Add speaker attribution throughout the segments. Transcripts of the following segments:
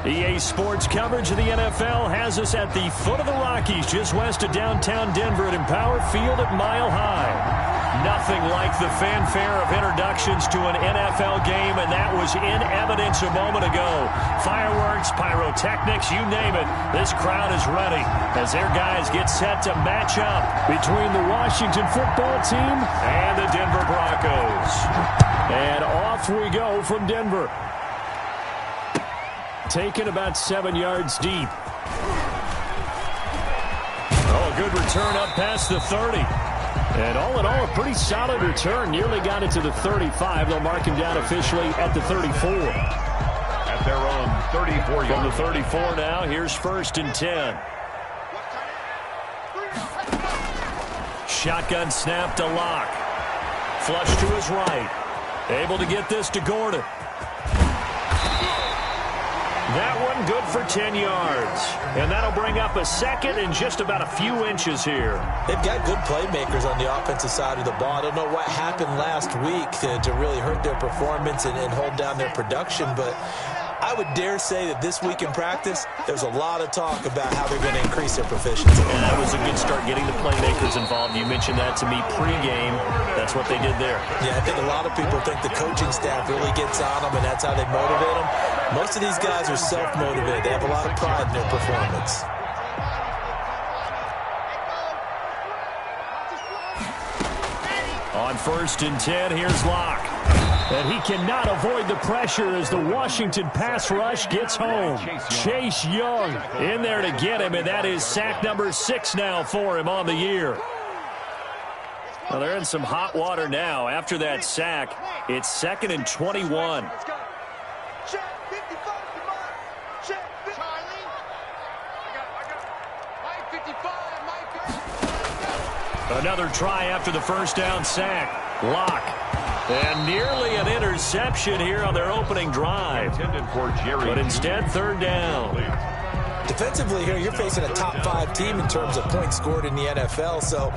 Speaker 1: EA Sports coverage of the NFL has us at the foot of the Rockies, just west of downtown Denver at Empower Field at Mile High. Nothing like the fanfare of introductions to an NFL game, and that was in evidence a moment ago. Fireworks, pyrotechnics, you name it. This crowd is ready as their guys get set to match up between the Washington football team and the Denver Broncos. And off we go from Denver. Taken about 7 yards deep. Oh, good return up past the 30. And all in all, a pretty solid return. Nearly got it to the 35. They'll mark him down officially at the 34.
Speaker 2: At their own 34 yards.
Speaker 1: From the 34 now, here's 1st and 10. Shotgun snap to Locke. Flush to his right. Able to get this to Gordon. That one good for 10 yards. And that'll bring up a second and just about a few inches here.
Speaker 3: They've got good playmakers on the offensive side of the ball. I don't know what happened last week to really hurt their performance and hold down their production, but I would dare say that this week in practice, there's a lot of talk about how they're going to increase their proficiency.
Speaker 1: And that was a good start getting the playmakers involved. You mentioned that to me pregame. That's what they did there.
Speaker 3: Yeah, I think a lot of people think the coaching staff really gets on them, and that's how they motivate them. Most of these guys are self-motivated. They have a lot of pride in their performance.
Speaker 1: On 1st and 10, here's Locke. And he cannot avoid the pressure as the Washington pass rush gets home. Chase Young in there to get him, and that is sack number 6 now for him on the year. Well, they're in some hot water now. After that sack, it's 2nd and 21. Another try after the first down sack. Locke. And nearly an interception here on their opening drive. But instead, 3rd down.
Speaker 3: Defensively here, you're facing a top 5 team in terms of points scored in the NFL. So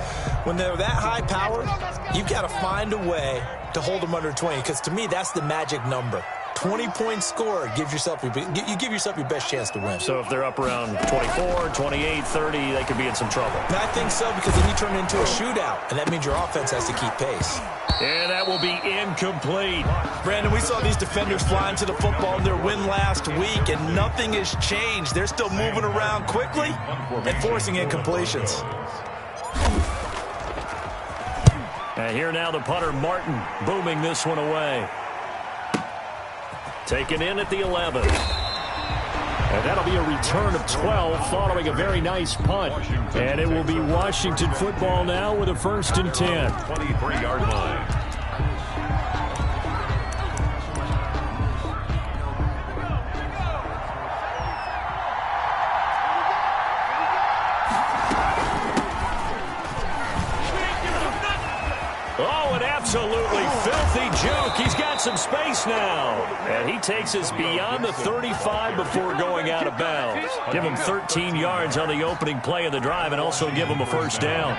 Speaker 3: when they're that high powered, you've got to find a way to hold them under 20. Because to me, that's the magic number. 20 points scored, you give yourself your best chance to win.
Speaker 1: So if they're up around 24, 28, 30, they could be in some trouble.
Speaker 3: And I think so, because then you turn it into a shootout, and that means your offense has to keep pace.
Speaker 1: And that will be incomplete.
Speaker 3: Brandon, we saw these defenders flying to the football in their win last week, and nothing has changed. They're still moving around quickly and forcing incompletions.
Speaker 1: And here now the punter, Martin, booming this one away. Taken in at the 11. And that'll be a return of 12 following a very nice punt. And it will be Washington football now with a 1st and 10.
Speaker 2: 23-yard line.
Speaker 1: Oh, an absolutely filthy juke. He's got some space now. And he takes us beyond the 35 before going out of bounds. Give him 13 yards on the opening play of the drive and also give him a 1st down.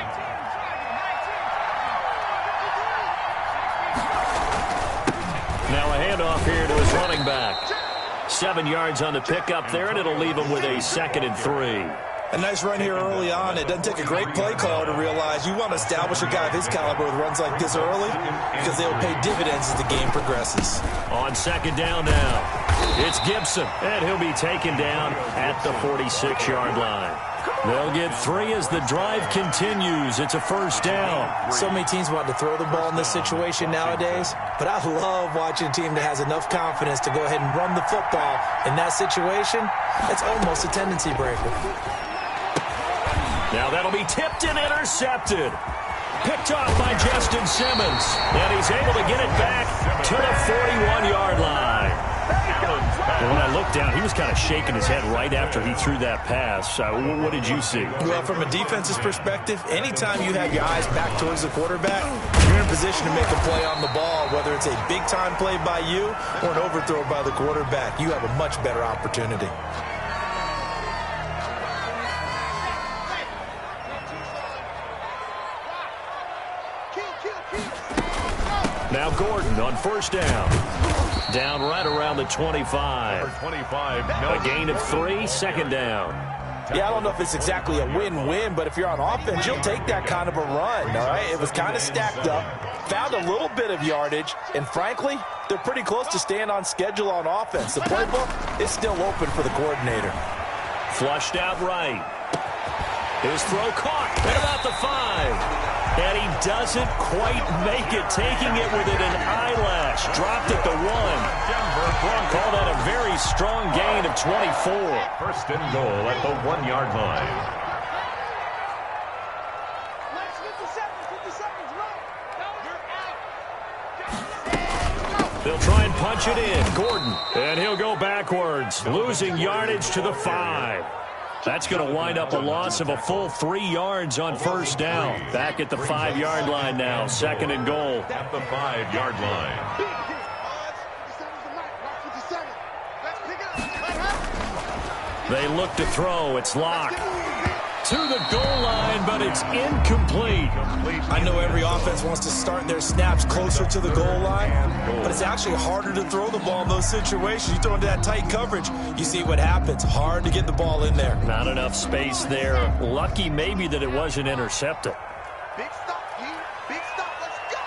Speaker 1: Now a handoff here to his running back. 7 yards on the pickup there, and it'll leave him with a 2nd and 3.
Speaker 3: A nice run here early on. It doesn't take a great play caller to realize you want to establish a guy of his caliber with runs like this early because they will pay dividends as the game progresses.
Speaker 1: On 2nd down now, it's Gibson, and he'll be taken down at the 46-yard line. They'll get 3 as the drive continues. It's a 1st down.
Speaker 3: So many teams want to throw the ball in this situation nowadays, but I love watching a team that has enough confidence to go ahead and run the football. In that situation, it's almost a tendency breaker.
Speaker 1: Now that'll be tipped and intercepted. Picked off by Justin Simmons. And he's able to get it back to the 41-yard line. And when I looked down, he was kind of shaking his head right after he threw that pass. What did you see?
Speaker 3: Well, from a defense's perspective, anytime you have your eyes back towards the quarterback, you're in a position to make a play on the ball, whether it's a big-time play by you or an overthrow by the quarterback. You have a much better opportunity.
Speaker 1: Now Gordon on 1st down. Down right around the 25.
Speaker 2: Number 25,
Speaker 1: A gain of 3, second down.
Speaker 3: Yeah, I don't know if it's exactly a win-win, but if you're on offense, you'll take that kind of a run, all right? It was kind of stacked up, found a little bit of yardage, and frankly, they're pretty close to staying on schedule on offense. The playbook is still open for the coordinator.
Speaker 1: Flushed out right. His throw caught at about the 5. And he doesn't quite make it, taking it within an eyelash. Dropped at the 1.
Speaker 2: Denver Broncos.
Speaker 1: Call that a very strong gain of 24.
Speaker 2: First and goal at the 1-yard line.
Speaker 1: They'll try and punch it in. Gordon. And he'll go backwards, losing yardage to the 5. That's going to wind up a loss of a full 3 yards on first down. Back at the 5-yard line now. Second and goal.
Speaker 2: At the 5-yard line.
Speaker 1: They look to throw. It's Locke. To the goal line, but it's incomplete.
Speaker 3: I know every offense wants to start their snaps closer to the goal line, but it's actually harder to throw the ball in those situations. You throw into that tight coverage, you see what happens. Hard to get the ball in there.
Speaker 1: Not enough space there. Lucky maybe that it wasn't intercepted.
Speaker 4: Big stop, big stop, let's go.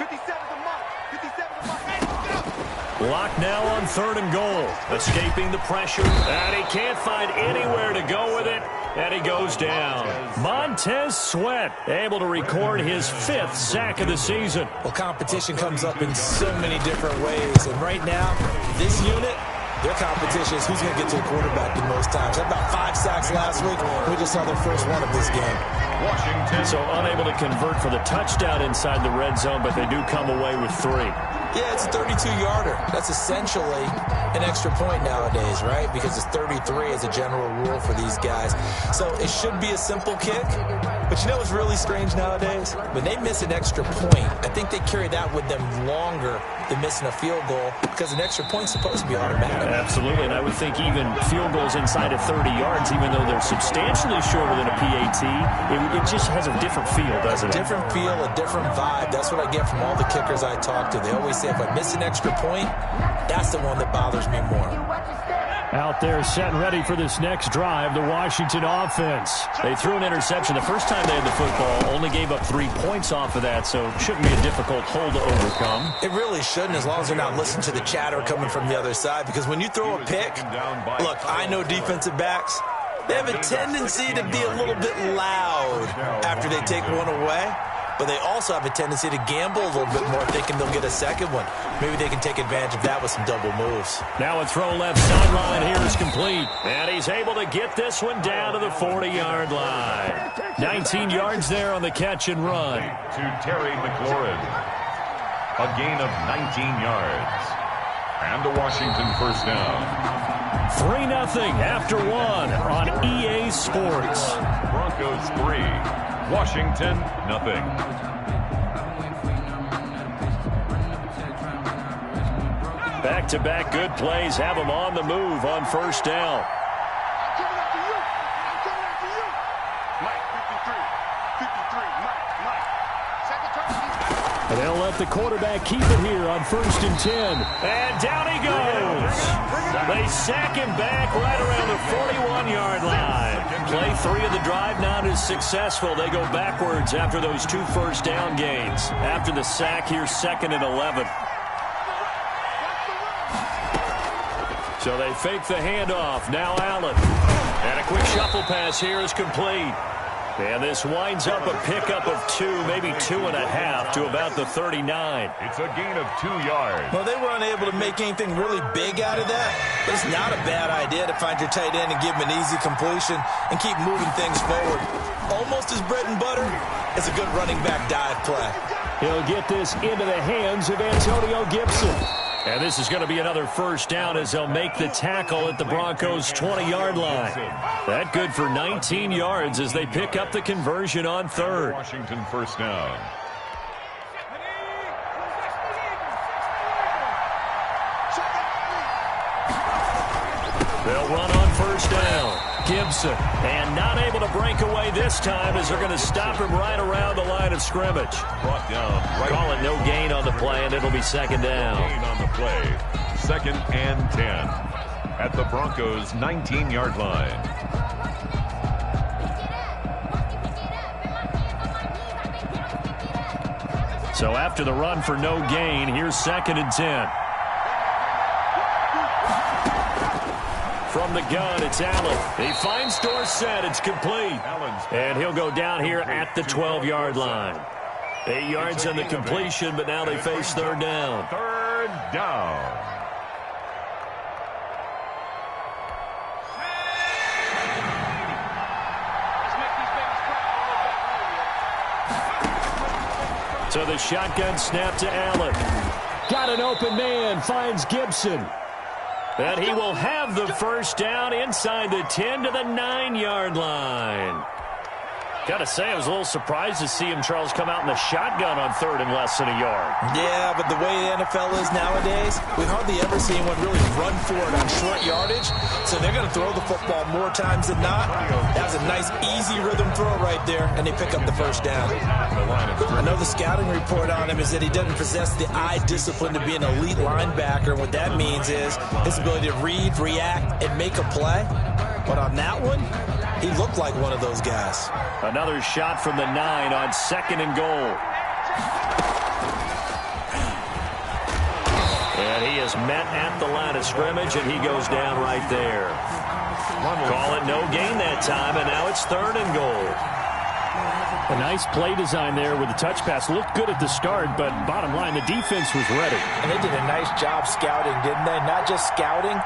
Speaker 4: 57's a mark, 57's a mark, let's go.
Speaker 1: Locke now on third and goal. Escaping the pressure, and he can't find anywhere to go with it. And he goes down. Montez Sweat able to record his 5th sack of the season.
Speaker 3: Well, competition comes up in so many different ways. And right now, this unit, their competition is who's going to get to the quarterback the most times. Had about 5 sacks last week. We just saw their first one of this game.
Speaker 2: Washington.
Speaker 1: So unable to convert for the touchdown inside the red zone, but they do come away with 3.
Speaker 3: Yeah, it's a 32-yarder. That's essentially an extra point nowadays, right? Because it's 33 as a general rule for these guys. So it should be a simple kick. But you know what's really strange nowadays? When they miss an extra point, I think they carry that with them longer than missing a field goal because an extra point's supposed to be automatic.
Speaker 1: Absolutely, and I would think even field goals inside of 30 yards, even though they're substantially shorter than a PAT, it just has a different feel, doesn't it?
Speaker 3: Different feel, a different vibe. That's what I get from all the kickers I talk to. They always say if I miss an extra point, that's the one that bothers me more.
Speaker 1: Out there set and ready for this next drive, the Washington offense. They threw an interception the first time they had the football, only gave up 3 points off of that, so it shouldn't be a difficult hole to overcome.
Speaker 3: It really shouldn't, as long as they're not listening to the chatter coming from the other side, because when you throw a pick, look, I know defensive backs, they have a tendency to be a little bit loud after they take one away. But they also have a tendency to gamble a little bit more, thinking they'll get a second one. Maybe they can take advantage of that with some double moves.
Speaker 1: Now a throw left sideline here is complete. And he's able to get this one down to the 40-yard line. 19 yards there on the catch and run.
Speaker 2: To Terry McLaurin. A gain of 19 yards. And a Washington first down.
Speaker 1: 3-0 after 1 on EA Sports.
Speaker 2: Broncos 3. Washington, nothing.
Speaker 1: Back-to-back good plays have them on the move on first down. And they'll let the quarterback keep it here on 1st and 10. And down he goes. They sack him back right around the 41-yard line. Play 3 of the drive not as successful. They go backwards after those 2 first down gains. After the sack, here's 2nd and 11. So they fake the handoff. Now Allen. And a quick shuffle pass here is complete. And this winds up a pickup of 2, maybe 2.5 to about the 39.
Speaker 2: It's a gain of 2 yards.
Speaker 3: Well, they were unable to make anything really big out of that. But it's not a bad idea to find your tight end and give him an easy completion and keep moving things forward. Almost as bread and butter as a good running back dive play.
Speaker 1: He'll get this into the hands of Antonio Gibson. And this is going to be another first down as they'll make the tackle at the Broncos' 20-yard line. That good for 19 yards as they pick up the conversion on 3rd.
Speaker 2: Washington first down. They'll
Speaker 1: run on first down. Gibson, and not able to break away this last time as they're going to stop him right around the line of scrimmage.
Speaker 2: Brought down right.
Speaker 1: Call it no gain on the play, and it'll be second down.
Speaker 2: Gain on the play. 2nd and 10 at the Broncos' 19-yard line.
Speaker 1: So after the run for no gain, here's 2nd and 10. From the gun, it's Allen. He finds Dorsett. It's complete. And he'll go down here at the 12-yard line. 8 yards on the completion, but now they face 3rd down.
Speaker 2: 3rd down.
Speaker 1: So the shotgun snap to Allen. Got an open man, finds Gibson. And he will have the first down inside the 10 to the 9-yard line. Got to say, I was a little surprised to see him, Charles, come out in the shotgun on 3rd and less than a yard.
Speaker 3: Yeah, but the way the NFL is nowadays, we hardly ever see anyone really run for it on short yardage. So they're going to throw the football more times than not. That was a nice, easy rhythm throw right there, and they pick up the first down. I know the scouting report on him is that he doesn't possess the eye discipline to be an elite linebacker. What that means is his ability to read, react, and make a play. But on that one, he looked like one of those guys.
Speaker 1: Another shot from the 9 on 2nd and goal. And he is met at the line of scrimmage, and he goes down right there. Call it no gain that time, and now it's 3rd and goal.
Speaker 5: A nice play design there with the touch pass. Looked good at the start, but bottom line, the defense was ready.
Speaker 3: And they did a nice job scouting, didn't they? Not just scouting,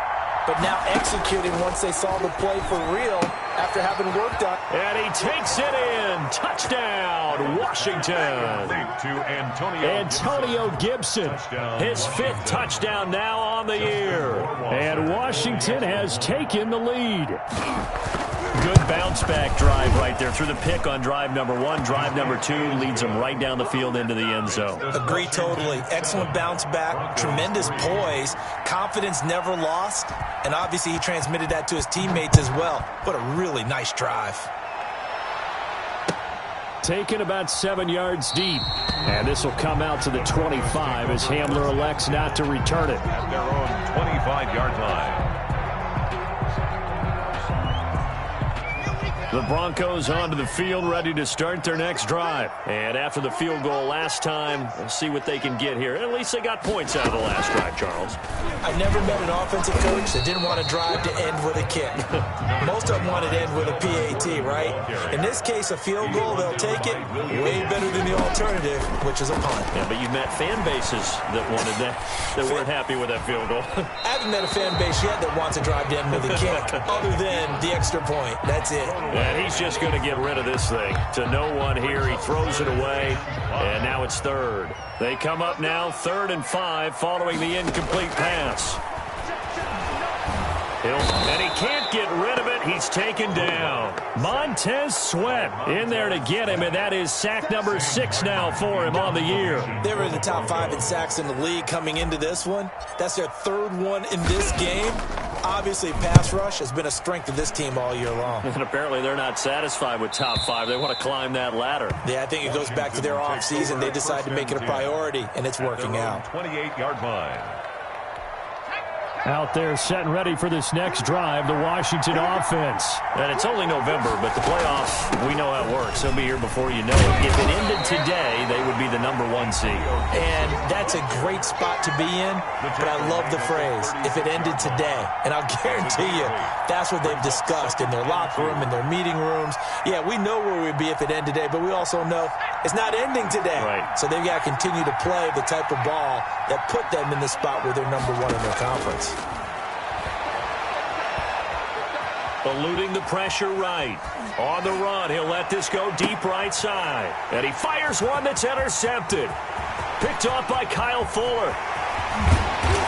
Speaker 3: but now executing once they saw the play for real after having worked on.
Speaker 1: And he takes it in. Touchdown, Washington.
Speaker 2: To Antonio
Speaker 1: Gibson. His 5th touchdown now on the year. And Washington has taken the lead. Good bounce-back drive right there through the pick on drive number 1. Drive number 2 leads them right down the field into the end zone.
Speaker 3: Agree totally. Excellent bounce-back, tremendous poise, confidence never lost, and obviously he transmitted that to his teammates as well. What a really nice drive.
Speaker 5: Taken about 7 yards deep. And this will come out to the 25 as Hamler elects not to return it.
Speaker 2: At their own 25-yard line.
Speaker 1: The Broncos onto the field, ready to start their next drive. And after the field goal last time, we'll see what they can get here. At least they got points out of the last drive, Charles.
Speaker 3: I've never met an offensive coach that didn't want to drive to end with a kick. Most of them wanted to end with a PAT, right? In this case, a field goal, they'll take it way better than the alternative, which is a punt.
Speaker 1: Yeah, but you've met fan bases that wanted that weren't happy with that field goal.
Speaker 3: I haven't met a fan base yet that wants to drive to end with a kick, other than the extra point. That's it.
Speaker 1: And he's just going to get rid of this thing. To no one here. He throws it away. And now it's 3rd. They come up now 3rd and 5 following the incomplete pass. And he can't get rid of it. He's taken down. Montez Sweat in there to get him, and that is sack number 6 now for him on the year.
Speaker 3: They were in the top 5 in sacks in the league coming into this one. That's their 3rd one in this game. Obviously, pass rush has been a strength of this team all year long.
Speaker 1: And apparently they're not satisfied with top 5. They want to climb that ladder.
Speaker 3: Yeah, I think it goes back to their offseason. They decided to make it a priority, and it's working out.
Speaker 2: 28-yard line.
Speaker 5: Out there set and ready for this next drive, the Washington offense.
Speaker 1: And it's only November, but the playoffs, we know how it works. They'll be here before you know it. If it ended today, they would be the number 1 seed.
Speaker 3: And that's a great spot to be in, but I love the phrase, if it ended today. And I'll guarantee you, that's what they've discussed in their locker room, in their meeting rooms. Yeah, we know where we'd be if it ended today, but we also know it's not ending today.
Speaker 1: Right.
Speaker 3: So they've got to continue to play the type of ball that put them in the spot where they're number 1 in their conference.
Speaker 1: Eluding the pressure right. On the run, he'll let this go deep right side. And he fires one that's intercepted. Picked off by Kyle Fuller.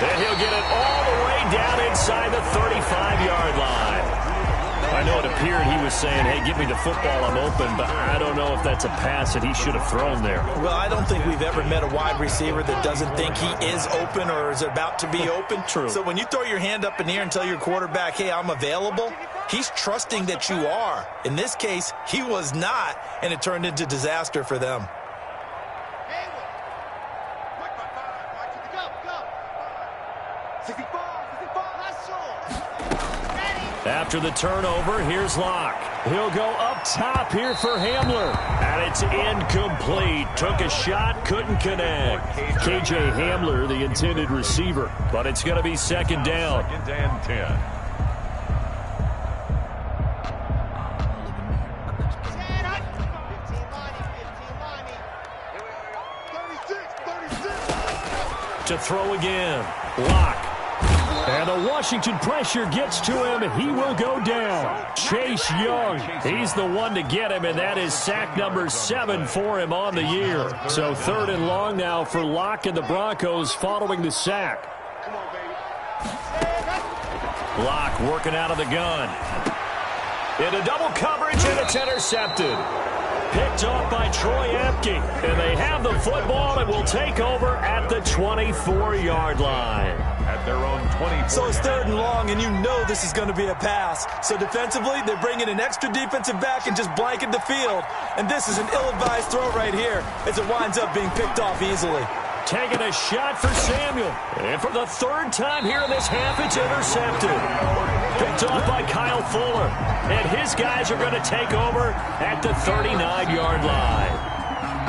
Speaker 1: And he'll get it all the way down inside the 35-yard line. I know it appeared he was saying, hey, give me the football, I'm open, but I don't know if that's a pass that he should have thrown there.
Speaker 3: Well, I don't think we've ever met a wide receiver that doesn't think he is open or is about to be open.
Speaker 1: True.
Speaker 3: So when you throw your hand up in the air and tell your quarterback, hey, I'm available, He's trusting that you are. In this case, he was not, and it turned into disaster for them.
Speaker 1: After the turnover, here's Locke. He'll go up top here for Hamler. And it's incomplete. Took a shot, couldn't connect. K.J. Hamler, the intended receiver. But it's going to be second down.
Speaker 2: Second and 10.
Speaker 1: To throw again. Locke. And the Washington pressure gets to him. He will go down. Chase Young, he's the one to get him, and that is sack number 7 for him on the year. So 3rd and long now for Locke and the Broncos following the sack. Locke working out of the gun. Into double coverage, and it's intercepted. Picked off by Troy Apke. And they have the football and will take over at the 24-yard line.
Speaker 2: At their own 24.
Speaker 3: So it's 3rd and long, and you know this is going to be a pass. So defensively, they're bringing an extra defensive back and just blanket the field. And this is an ill-advised throw right here as it winds up being picked off easily.
Speaker 1: Taking a shot for Samuel. And for the 3rd time here in this half, it's intercepted. Picked off by Kyle Fuller. And his guys are going to take over at the 39-yard line.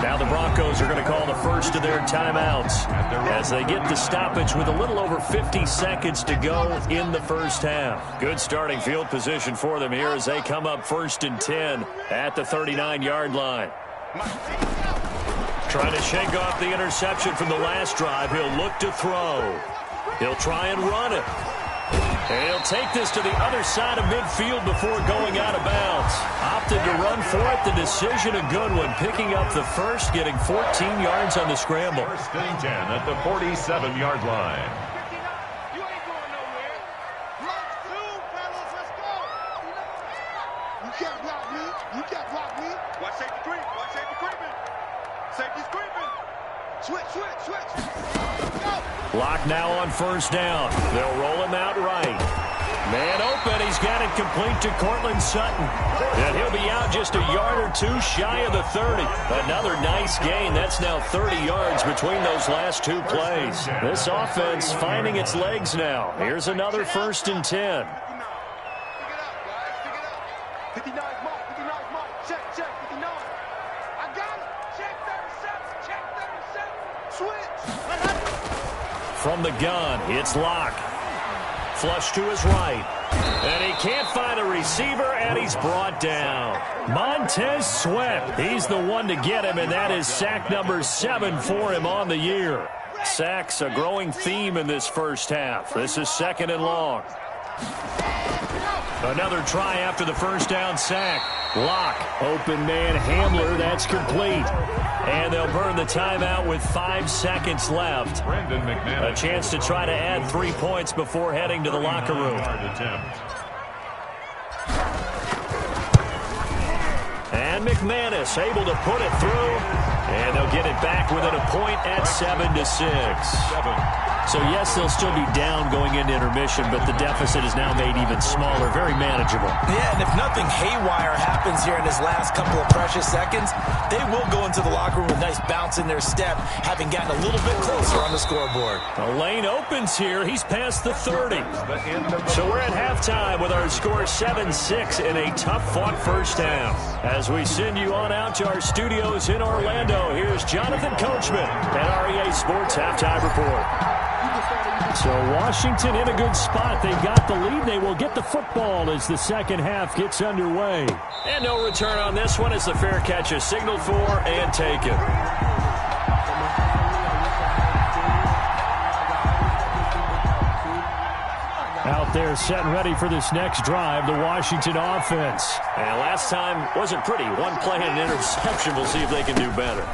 Speaker 1: Now the Broncos are going to call the first of their timeouts as they get the stoppage with a little over 50 seconds to go in the first half. Good starting field position for them here as they come up 1st and 10 at the 39-yard line. Trying to shake off the interception from the last drive. He'll look to throw. He'll try and run it. And he'll take this to the other side of midfield before going out of bounds. Opted to run for it. The decision a good one. Picking up the first, getting 14 yards on the scramble.
Speaker 2: 1st and 10 at the 47-yard line.
Speaker 4: You ain't going nowhere. Let's do, fellas. Let's go. You can't block me. You can't block me. Watch safety creep. Watch safety creeping. Safety's creeping. Switch. Go.
Speaker 1: Locke now on 1st down. They'll roll him out right. Man open. He's got it complete to Cortland Sutton. And he'll be out just a yard or two shy of the 30. Another nice gain. That's now 30 yards between those last 2 plays. This offense finding its legs now. Here's another 1st and 10.
Speaker 4: Pick it up, guys. Pick it up. 59 mark. 59 mark. Check. 59. I got it. Check 37. Check 37. Switch.
Speaker 1: From the gun, it's Locke. Flush to his right. And he can't find a receiver, and he's brought down. Montez Sweat, he's the one to get him, and that is sack number 7 for him on the year. Sacks a growing theme in this first half. This is 2nd and long. Another try after the 1st down sack. Locke, open man Hamler, that's complete. And they'll burn the timeout with 5 seconds left.
Speaker 2: Brandon McManus.
Speaker 1: A chance to try to add 3 points before heading to the locker room. And McManus able to put it through. And they'll get it back within a point at 7-6. So, yes, they'll still be down going into intermission, but the deficit is now made even smaller, very manageable.
Speaker 3: Yeah, and if nothing haywire happens here in his last couple of precious seconds, they will go into the locker room with a nice bounce in their step, having gotten a little bit closer on the scoreboard.
Speaker 1: The lane opens here. He's past the 30. So we're at halftime with our score 7-6 in a tough-fought first half. As we send you on out to our studios in Orlando, here's Jonathan Coachman at REA Sports Halftime Report. So Washington in a good spot. They got the lead. They will get the football as the second half gets underway. And no return on this one as the fair catch is signaled for and taken. Out there set and ready for this next drive, the Washington offense. And last time wasn't pretty. One play and an interception. We'll see if they can do better.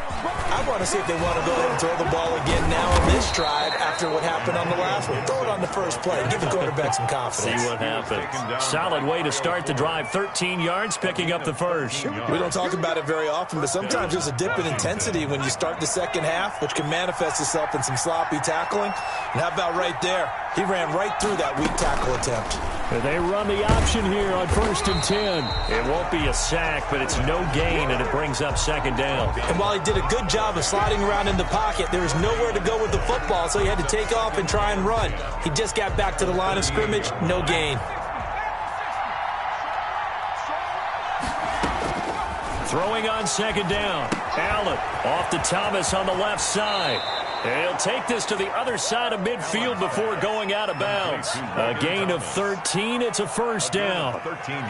Speaker 3: I want to see if they want to go ahead and throw the ball again now on this drive after what happened on the last one. Throw it on the first play. Give the quarterback some confidence.
Speaker 1: See what happens. Solid way to start the drive. 13 yards, picking up the first.
Speaker 3: We don't talk about it very often, but sometimes there's a dip in intensity when you start the second half, which can manifest itself in some sloppy tackling. And how about right there? He ran right through that weak tackle goal attempt.
Speaker 5: They run the option here on 1st and 10.
Speaker 1: It won't be a sack, but it's no gain, and it brings up 2nd down.
Speaker 3: And while he did a good job of sliding around in the pocket, there was nowhere to go with the football, so he had to take off and try and run. He just got back to the line of scrimmage, no gain.
Speaker 1: Throwing on 2nd down. Allen off to Thomas on the left side. And he'll take this to the other side of midfield before going out of bounds. A gain of 13. It's a 1st down.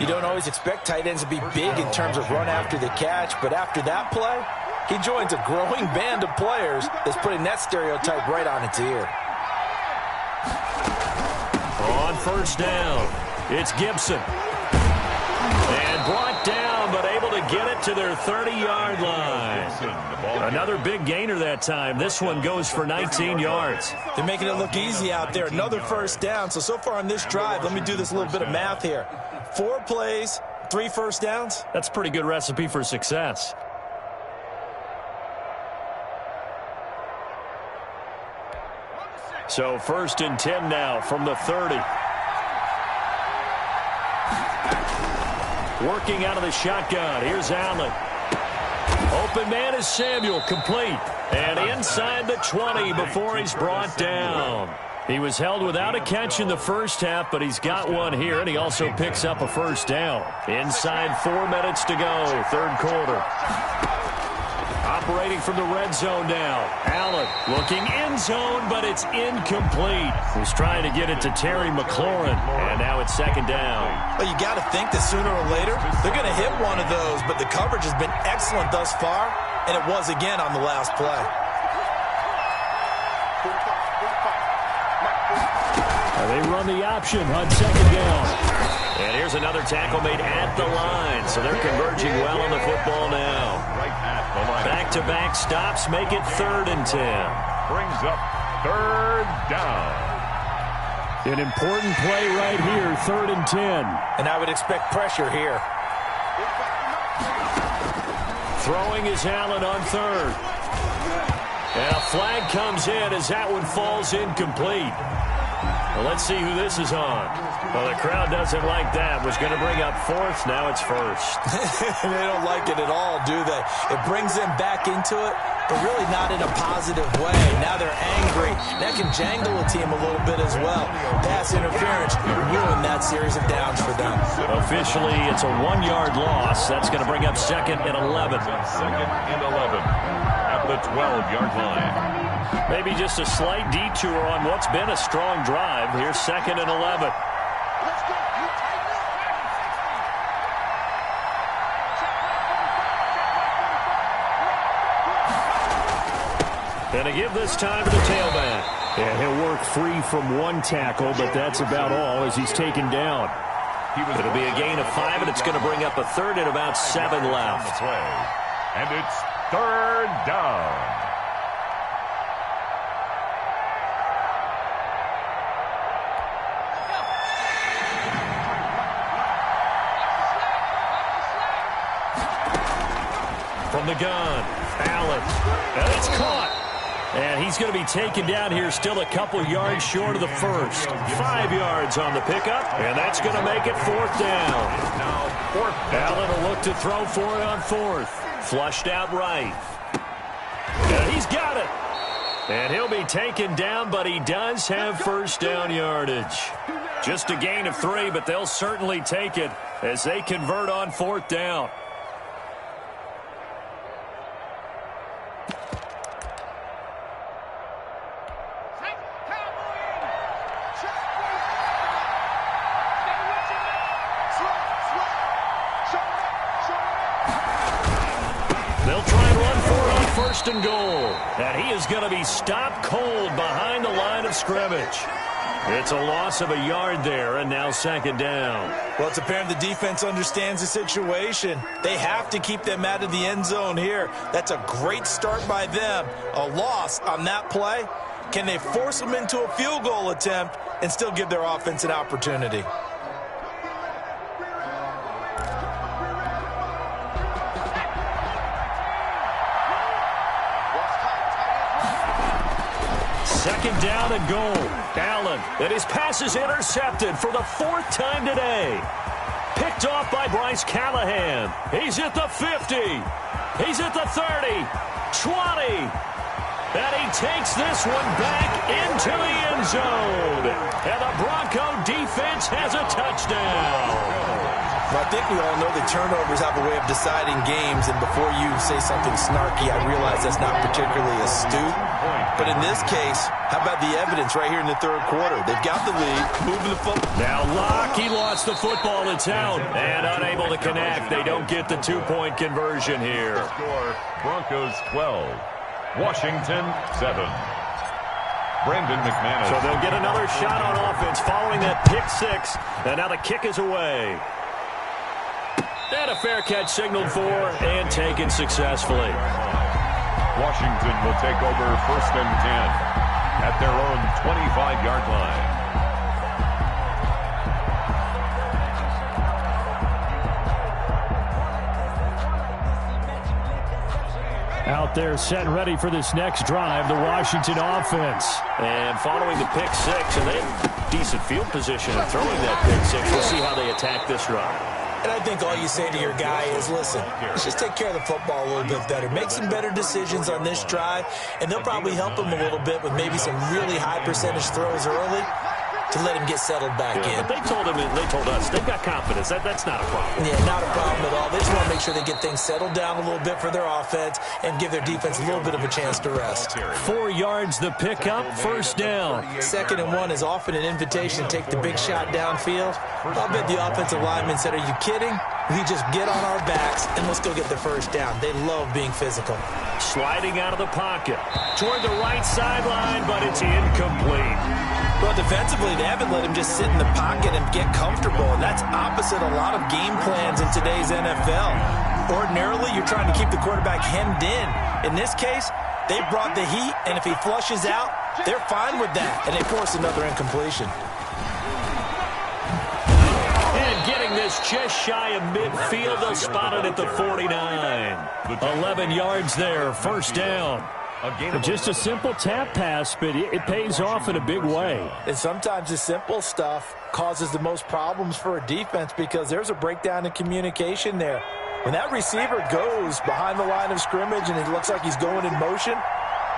Speaker 3: You don't always expect tight ends to be big in terms of run after the catch, but after that play, he joins a growing band of players that's putting that stereotype right on its ear.
Speaker 1: On 1st down, it's Gibson. And brought down, but able to get it to their 30-yard line. Another big gainer that time. This one goes for 19 yards.
Speaker 3: They're making it look easy out there. Another 1st down. So far on this drive, let me do this little bit of math here. 4 plays, 3 1st downs.
Speaker 1: That's a pretty good recipe for success. So 1st and 10 now from the 30. Working out of the shotgun. Here's Allen. Open man is Samuel, complete. And inside the 20 before he's brought down. He was held without a catch in the first half, but he's got one here, and he also picks up a 1st down. Inside 4 minutes to go, 3rd quarter. Operating from the red zone now. Allen looking end zone, but it's incomplete. He's trying to get it to Terry McLaurin, and now it's 2nd down.
Speaker 3: Well, you got to think that sooner or later they're going to hit one of those, but the coverage has been excellent thus far, and it was again on the last play.
Speaker 5: They run the option on 2nd down.
Speaker 1: And here's another tackle made at the line, so they're converging well on the football now. Back-to-back stops make it 3rd and 10.
Speaker 2: Brings up 3rd down.
Speaker 5: An important play right here, 3rd and 10.
Speaker 3: And I would expect pressure here.
Speaker 1: Throwing is Allen on 3rd. And a flag comes in as that one falls incomplete. Well, let's see who this is on. Well, the crowd doesn't like that. Was going to bring up 4th. Now it's 1st.
Speaker 3: They don't like it at all, do they? It brings them back into it, but really not in a positive way. Now they're angry. That can jangle a team a little bit as well. Pass interference ruined that series of downs for them.
Speaker 1: Officially, it's a 1-yard loss. That's going to bring up 2nd and 11.
Speaker 2: 2nd and 11 at the 12-yard line.
Speaker 1: Maybe just a slight detour on what's been a strong drive. Here's 2nd and 11. And to give this time to the tailback.
Speaker 5: And he'll work free from one tackle, but that's about all as he's taken down.
Speaker 1: It'll be a gain of 5, and it's going to bring up a 3rd and about 7 left.
Speaker 2: And it's 3rd down.
Speaker 1: From the gun, Allen. And it's caught. And he's going to be taken down here still a couple yards short of the 1st. 5 yards on the pickup, and that's going to make it 4th down.
Speaker 2: Now 4th down.
Speaker 1: Allen will look to throw for it on 4th. Flushed out right. And he's got it. And he'll be taken down, but he does have 1st down yardage. Just a gain of 3, but they'll certainly take it as they convert on 4th down. And goal. And he is going to be stopped cold behind the line of scrimmage. It's a loss of a yard there, and now 2nd down.
Speaker 3: Well, it's apparent the defense understands the situation. They have to keep them out of the end zone here. That's a great start by them. A loss on that play. Can they force them into a field goal attempt and still give their offense an opportunity?
Speaker 1: second down and goal. Allen, and his pass is intercepted for the 4th time today. Picked off by Bryce Callahan. He's at the 50. He's at the 30. 20. And he takes this one back into the end zone. And the Bronco defense has a touchdown.
Speaker 3: Well, I think we all know that turnovers have a way of deciding games, and before you say something snarky, I realize that's not particularly astute. But in this case, how about the evidence right here in the third quarter? They've got the lead, moving the football.
Speaker 1: Now Locke, he lost the football. It's out. And unable to connect. They don't get the 2-point conversion here.
Speaker 2: Score, Broncos 12, Washington 7. Brandon McManus.
Speaker 1: So they'll get another shot on offense following that pick 6. And now the kick is away. And a fair catch signaled for and taken successfully.
Speaker 2: Washington will take over 1st and 10 at their own 25-yard line.
Speaker 5: Out there set and ready for this next drive, the Washington offense.
Speaker 1: And following the pick 6, and they have decent field position and throwing that pick 6. We'll see how they attack this run.
Speaker 3: And I think all you say to your guy is, listen, let's just take care of the football a little bit better. Make some better decisions on this drive, and they'll probably help him a little bit with maybe some really high percentage throws early to let him get settled back in.
Speaker 1: But they told him, and they told us, they've got confidence. That's not a problem.
Speaker 3: Yeah, not a problem at all. They just want to make sure they get things settled down a little bit for their offense and give their defense a little bit of a chance to rest.
Speaker 1: 4 yards the pickup, 1st down.
Speaker 3: 2nd and 1 is often an invitation to take the big shot downfield. I'll bet the offensive lineman said, are you kidding? We just get on our backs and let's go get the 1st down. They love being physical.
Speaker 1: Sliding out of the pocket toward the right sideline, but it's incomplete.
Speaker 3: Well, defensively, they haven't let him just sit in the pocket and get comfortable, and that's opposite a lot of game plans in today's NFL. Ordinarily, you're trying to keep the quarterback hemmed in. In this case, they brought the heat, and if he flushes out, they're fine with that, and they force another incompletion.
Speaker 1: And getting this just shy of midfield, they'll spot it at the 49. 11 yards there, 1st down.
Speaker 5: Just a simple tap pass, but it pays off in a big way.
Speaker 3: And sometimes the simple stuff causes the most problems for a defense because there's a breakdown in communication there. When that receiver goes behind the line of scrimmage and it looks like he's going in motion,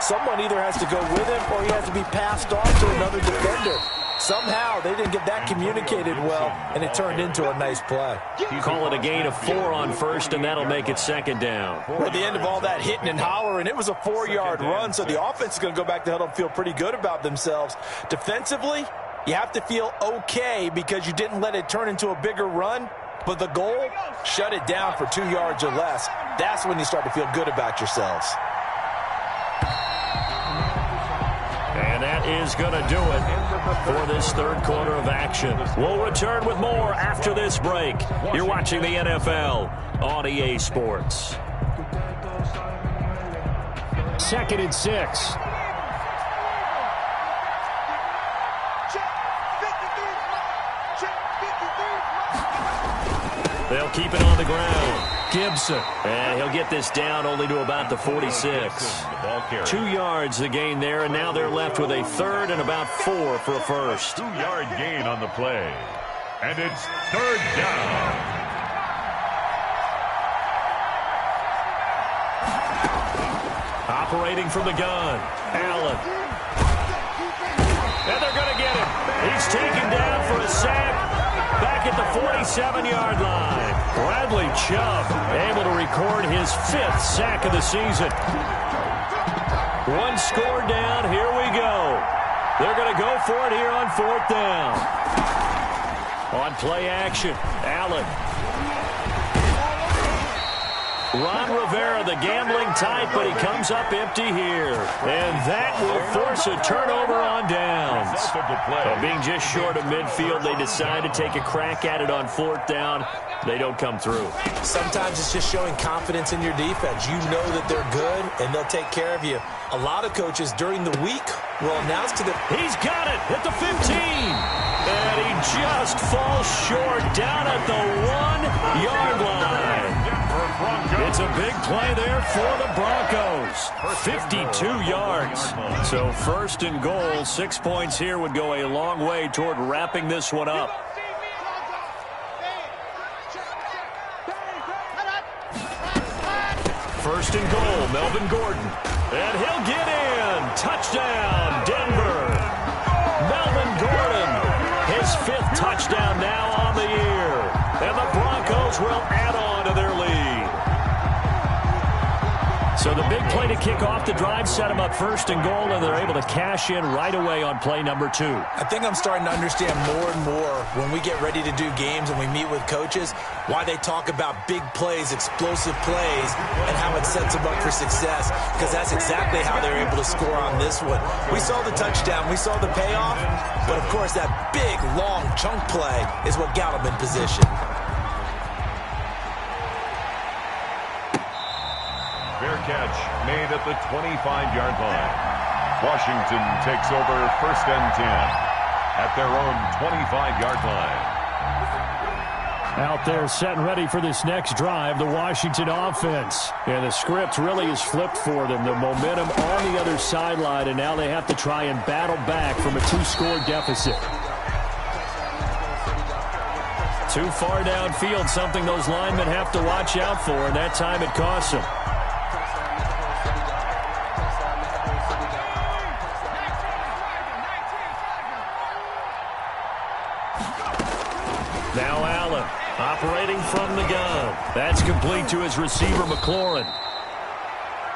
Speaker 3: someone either has to go with him or he has to be passed off to another defender. Somehow they didn't get that communicated well, and it turned into a nice play.
Speaker 1: Call it a gain of 4 on 1st, and that'll make it 2nd down.
Speaker 3: At the end of all that hitting and hollering, it was a 4-yard run, so the offense is going to go back to huddle and feel pretty good about themselves. Defensively, you have to feel okay because you didn't let it turn into a bigger run, but the goal, shut it down for 2 yards or less. That's when you start to feel good about yourselves.
Speaker 1: And that is going to do it for this 3rd quarter of action. We'll return with more after this break. You're watching the NFL on EA Sports.
Speaker 5: 2nd and 6.
Speaker 1: They'll keep it on the ground. Gibson. And he'll get this down only to about the 46. 2 yards the gain there, and now they're left with a 3rd and about 4 for a 1st.
Speaker 2: 2-yard gain on the play. And it's 3rd down.
Speaker 1: Operating from the gun. Allen. And they're going to get him. He's taken down for a sack. Back at the 47-yard line. Bradley Chubb able to record his 5th sack of the season. 1 score down. Here we go. They're going to go for it here on 4th down. On play action, Allen. Ron Rivera, the gambling type, but he comes up empty here. And that will force a turnover on downs. Being just short of midfield, they decide to take a crack at it on 4th down. They don't come through.
Speaker 3: Sometimes it's just showing confidence in your defense. You know that they're good, and they'll take care of you. A lot of coaches during the week will announce to them,
Speaker 1: he's got it at the 15. And he just falls short down at the 1-yard line. It's a big play there for the Broncos. 52 yards. So first and goal, 6 points here would go a long way toward wrapping this one up. First and goal, Melvin Gordon. And he'll get in. Touchdown, Denver. Melvin Gordon, his 5th touchdown now on the year. And the Broncos will add on to their lead. So the big play to kick off the drive set them up first and goal, and they're able to cash in right away on play number 2.
Speaker 3: I think I'm starting to understand more and more when we get ready to do games and we meet with coaches why they talk about big plays, explosive plays, and how it sets them up for success, because that's exactly how they're able to score on this one. We saw the touchdown. We saw the payoff. But, of course, that big, long chunk play is what got them in position.
Speaker 2: Fair catch made at the 25-yard line. Washington takes over first and 10 at their own 25-yard line.
Speaker 5: Out there set and ready for this next drive, the Washington offense. And the script really is flipped for them. The momentum on the other sideline, and now they have to try and battle back from a 2-score deficit.
Speaker 1: Too far downfield, something those linemen have to watch out for, and that time it costs them. Now Allen, operating from the gun. That's complete to his receiver, McLaurin.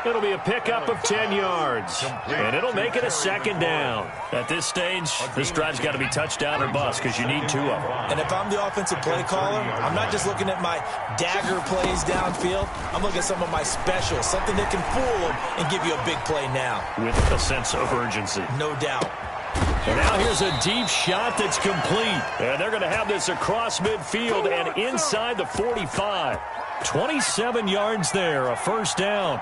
Speaker 1: It'll be a pickup of 10 yards, and it'll make it a second down. At this stage, this drive's got to be touchdown or bust because you need 2 of them.
Speaker 3: And if I'm the offensive play caller, I'm not just looking at my dagger plays downfield. I'm looking at some of my specials, something that can fool them and give you a big play now.
Speaker 1: With a sense of urgency.
Speaker 3: No doubt.
Speaker 1: And now here's a deep shot that's complete. And they're going to have this across midfield and inside the 45. 27 yards there, a first down.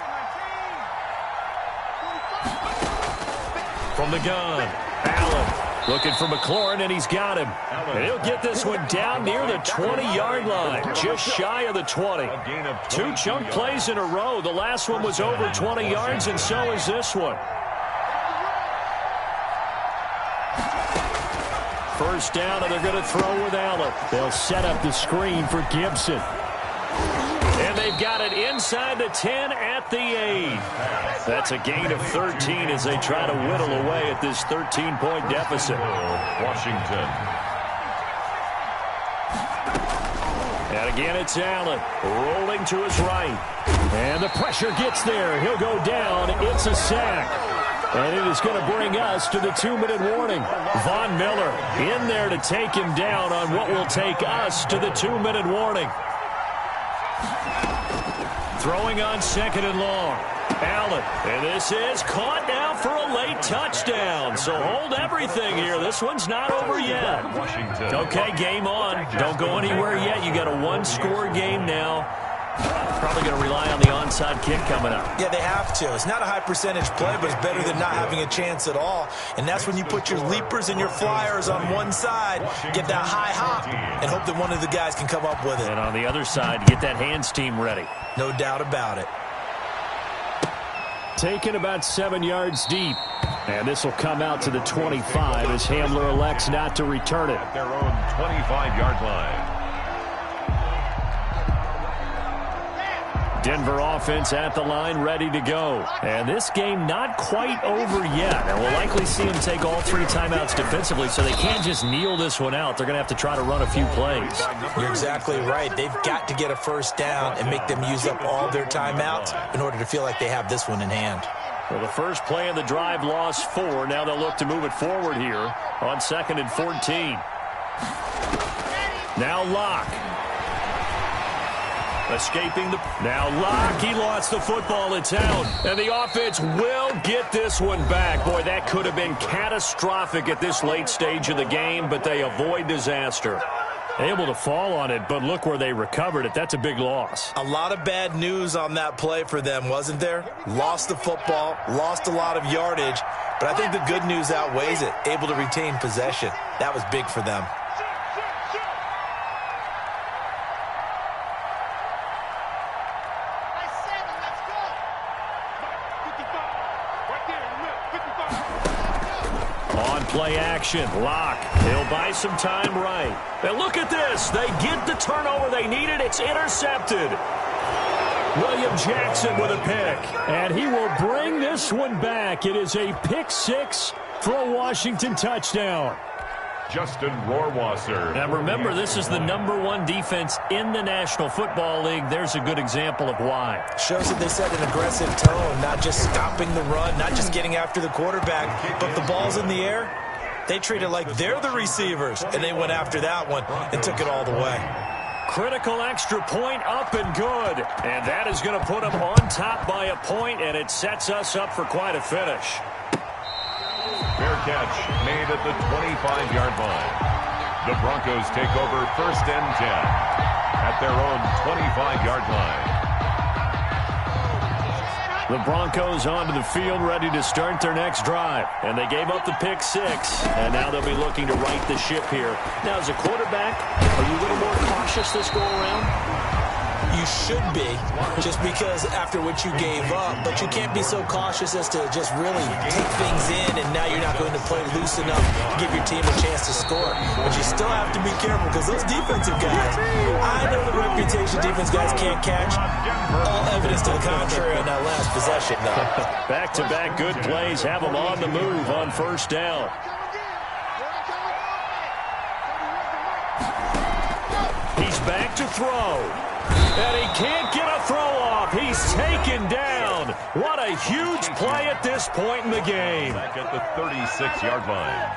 Speaker 1: From the gun, Allen looking for McLaurin, and he's got him. And he'll get this one down near the 20-yard line, just shy of the 20. 2 chunk plays in a row. The last one was over 20 yards, and so is this one. First down, and they're going to throw with Allen. They'll set up the screen for Gibson. And they've got it inside the 10 at the 8. That's a gain of 13 as they try to whittle away at this 13-point deficit.
Speaker 2: Washington.
Speaker 1: And again, it's Allen rolling to his right. And the pressure gets there. He'll go down. It's a sack. And it is going to bring us to the 2-minute warning. Von Miller in there to take him down on what will take us to the 2-minute warning. Throwing on second and long. Allen. And this is caught now for a late touchdown. So hold everything here. This one's not over yet.
Speaker 2: Washington.
Speaker 1: Okay, game on. Don't go anywhere yet. You got a 1-score game now. Probably going to rely on the onside kick coming up.
Speaker 3: Yeah, they have to. It's not a high percentage play, but it's better than not having a chance at all. And that's when you put your leapers and your flyers on one side, get that high hop, and hope that one of the guys can come up with it.
Speaker 1: And on the other side, get that hands team ready.
Speaker 3: No doubt about it.
Speaker 5: Taken about 7 yards deep. And this will come out to the 25 as Hamler elects not to return it.
Speaker 2: At their own 25-yard line.
Speaker 5: Denver offense at the line, ready to go. And this game not quite over yet. And we'll likely see them take all 3 timeouts defensively, so they can't just kneel this one out. They're going to have to try to run a few plays.
Speaker 3: You're exactly right. They've got to get a first down and make them use up all their timeouts in order to feel like they have this one in hand.
Speaker 1: Well, the first play of the drive lost 4. Now they'll look to move it forward here on 2nd and 14. Now Locke. Escaping the... Now Locke, he lost the football. It's out. And the offense will get this one back. Boy, that could have been catastrophic at this late stage of the game, but they avoid disaster. Able to fall on it, but look where they recovered it. That's a big loss.
Speaker 3: A lot of bad news on that play for them, wasn't there? Lost the football, lost a lot of yardage, but I think the good news outweighs it. Able to retain possession. That was big for them.
Speaker 1: On play action, Locke. He'll buy some time right. And look at this. They get the turnover they needed. It's intercepted. William Jackson with a pick. And he will bring this one back. It is a pick six for a Washington touchdown.
Speaker 2: Justin Rohrwasser.
Speaker 1: Now remember, this is the #1 defense in the National Football League. There's a good example of why.
Speaker 3: Shows that they set an aggressive tone, not just stopping the run, not just getting after the quarterback, but the ball's in the air. They treat it like they're the receivers, and they went after that one and took it all the way.
Speaker 1: Critical extra point up and good. And that is going to put them on top by a point, and it sets us up for quite a finish.
Speaker 2: Fair catch made at the 25-yard line. The Broncos take over 1st and 10 at their own 25-yard line.
Speaker 1: The Broncos onto the field, ready to start their next drive. And they gave up the pick six, and now they'll be looking to right the ship here. Now, as a quarterback, are you a little more cautious this go-around?
Speaker 3: You should be, just because after what you gave up, but you can't be so cautious as to just really take things in, and now you're not going to play loose enough to give your team a chance to score. But you still have to be careful, because those defensive guys, I know the reputation defense guys can't catch. All evidence to the contrary on that last possession, though.
Speaker 1: Back-to-back good plays have them on the move on 1st down. He's back to throw. And he can't get a throw off. He's taken down. What a huge play at this point in the game.
Speaker 2: Back at the 36-yard line.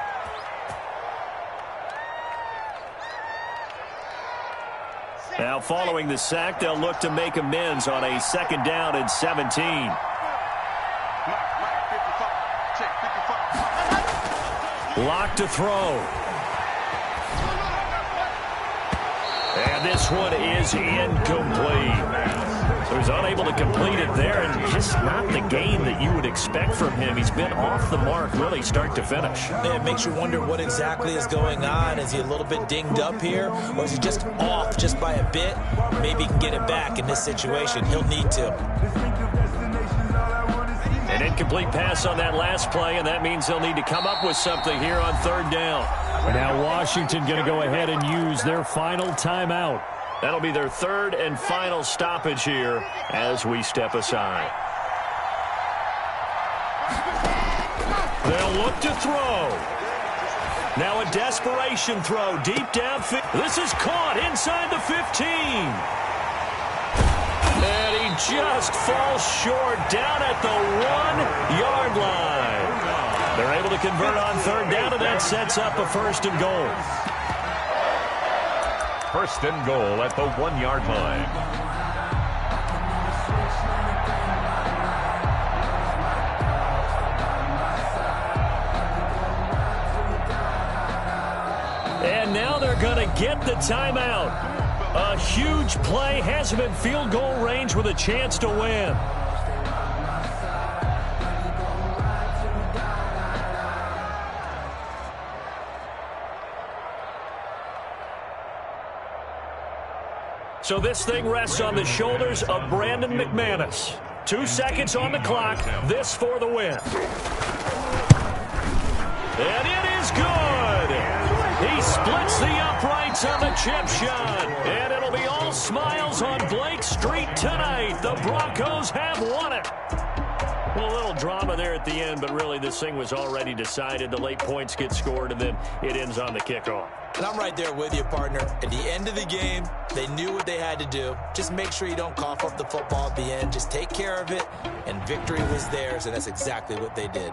Speaker 1: Now following the sack, they'll look to make amends on a 2nd down and 17. Lock to throw. And this one is incomplete. So he's unable to complete it there, and just not the game that you would expect from him. He's been off the mark really start to finish.
Speaker 3: Yeah, it makes you wonder what exactly is going on. Is he a little bit dinged up here, or is he just off just by a bit? Maybe he can get it back in this situation. He'll need to.
Speaker 1: An incomplete pass on that last play, and that means they'll need to come up with something here on 3rd down. Now Washington going to go ahead and use their final timeout. That'll be their 3rd and final stoppage here as we step aside. They'll look to throw. Now a desperation throw deep downfield. This is caught inside the 15. And he just falls short down at the 1-yard line. They're able to convert on 3rd down, and that sets up a 1st and goal.
Speaker 2: 1st and goal at the 1-yard line.
Speaker 1: And now they're going to get the timeout. A huge play has him in field goal range with a chance to win. So this thing rests on the shoulders of Brandon McManus. 2 seconds on the clock. This for the win. And it is good. He splits the uprights on the chip shot. And it'll be all smiles on Blake Street tonight. The Broncos have won it. Well, a little drama there at the end, but really this thing was already decided. The late points get scored, and then it ends on the kickoff.
Speaker 3: And I'm right there with you, partner. At the end of the game, they knew what they had to do. Just make sure you don't cough up the football at the end. Just take care of it, and victory was theirs, and that's exactly what they did.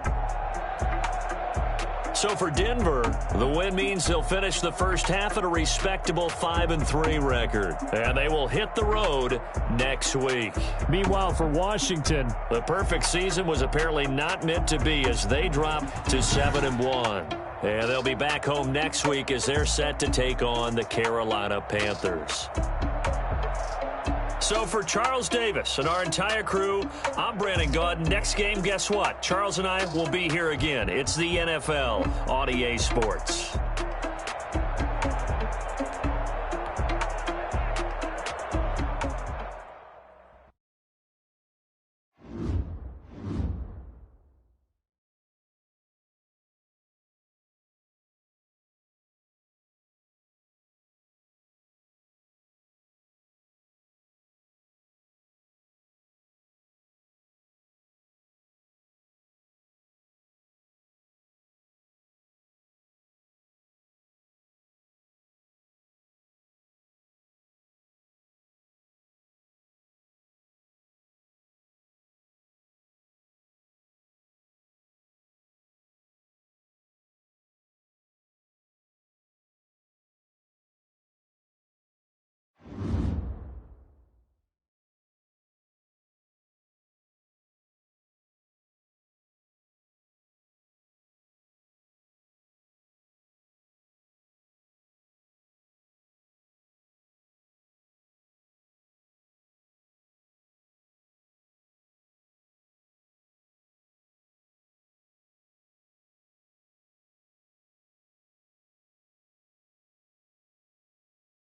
Speaker 1: So for Denver, the win means they'll finish the first half at a respectable 5-3 record. And they will hit the road next week. Meanwhile, for Washington, the perfect season was apparently not meant to be as they drop to 7-1. And they'll be back home next week as they're set to take on the Carolina Panthers. So for Charles Davis and our entire crew, I'm Brandon Gaudin. Next game, guess what? Charles and I will be here again. It's the NFL on EA Sports.